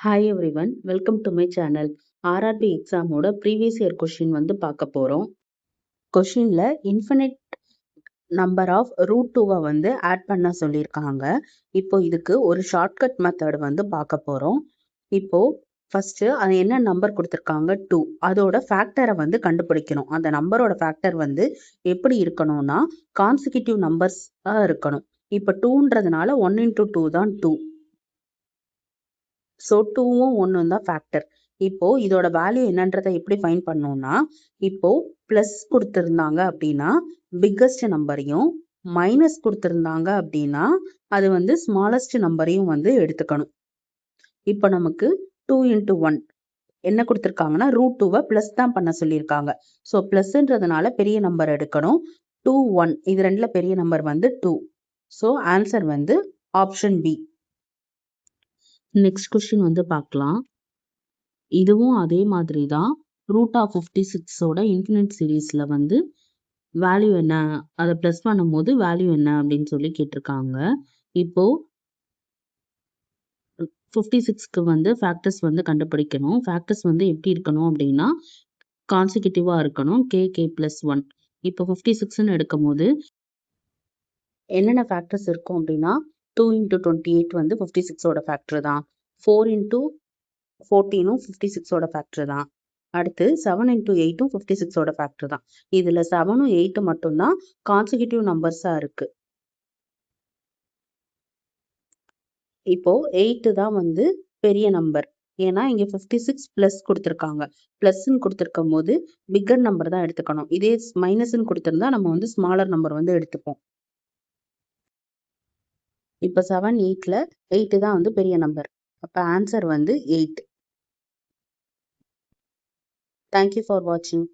Hi everyone, welcome to my channel. RRB எக்ஸாமோட previous year question வந்து பார்க்க போகிறோம். கொஷினில் இன்ஃபினிட் நம்பர் ஆஃப் ரூட் 2 வந்து ஆட் பண்ண சொல்லியிருக்காங்க. இப்போ இதுக்கு ஒரு ஷார்ட்கட் மெத்தட் வந்து பார்க்க போகிறோம். இப்போ ஃபர்ஸ்ட் அது என்ன நம்பர் கொடுத்துருக்காங்க 2, அதோட ஃபேக்டரை வந்து கண்டுபிடிக்கணும். அந்த நம்பரோட ஃபேக்டர் வந்து எப்படி இருக்கணும்னா கான்சிக்யூட்டிவ் நம்பர்ஸாக இருக்கணும். இப்போ 2ன்றதுனால 1 × 2 தான் 2. ஸோ 2வும் 1 தான் ஃபேக்டர். இப்போ இதோட வேல்யூ என்னன்றதை எப்படி ஃபைண்ட் பண்ணோம்னா, இப்போ ப்ளஸ் கொடுத்துருந்தாங்க அப்படின்னா பிக்கஸ்ட் நம்பரையும், மைனஸ் கொடுத்துருந்தாங்க அப்படின்னா அது வந்து ஸ்மாலஸ்ட் நம்பரையும் வந்து எடுத்துக்கணும். இப்போ நமக்கு 2 × 1 என்ன கொடுத்துருக்காங்கன்னா √2 ப்ளஸ் தான் பண்ண சொல்லியிருக்காங்க. ஸோ ப்ளஸ்ன்றதுனால பெரிய நம்பர் எடுக்கணும். 2 1 இது ரெண்டுல பெரிய நம்பர் வந்து 2. ஸோ ஆன்சர் வந்து ஆப்ஷன் பி. நெக்ஸ்ட் கொஸ்டின் வந்து பார்க்கலாம். இதுவும் அதே மாதிரி தான். √56ஓட இன்ஃபினிட் சீரீஸில் வந்து வேல்யூ என்ன, அதை ப்ளஸ் பண்ணும்போது வேல்யூ என்ன அப்படின்னு சொல்லி கேட்டிருக்காங்க. இப்போ 56க்கு வந்து ஃபேக்டர்ஸ் வந்து கண்டுபிடிக்கணும். ஃபேக்டர்ஸ் வந்து எப்படி இருக்கணும் அப்படின்னா கான்சிக்யூட்டிவாக இருக்கணும். k+1. இப்போ 56ன்னு எடுக்கும் போது என்னென்ன ஃபேக்டர்ஸ் இருக்கும் அப்படின்னா 2 × 28 வந்து 56ஓட ஃபேக்டர் தான். 4 × 14ம் 56ஓட ஃபேக்டர் தான். அடுத்து 7 × 8ம் 56ஓட ஃபேக்டர் தான். இதில் 7ம் 8 மட்டும்தான் கான்சிக்யூட்டிவ் நம்பர்ஸாக இருக்கு. இப்போ 8 தான் வந்து பெரிய நம்பர். ஏன்னா இங்கே 56 ப்ளஸ் கொடுத்துருக்காங்க. ப்ளஸ்ன்னு கொடுத்துருக்கும் போது பிக்கர் நம்பர் தான் எடுத்துக்கணும். இதே மைனஸ்ன்னு கொடுத்துருந்தா நம்ம வந்து ஸ்மாலர் நம்பர் வந்து எடுத்துப்போம். இப்போ 7 8ல் 8 தான் வந்து பெரிய நம்பர். அப்போ ஆன்சர் வந்து 8. Thank you for watching.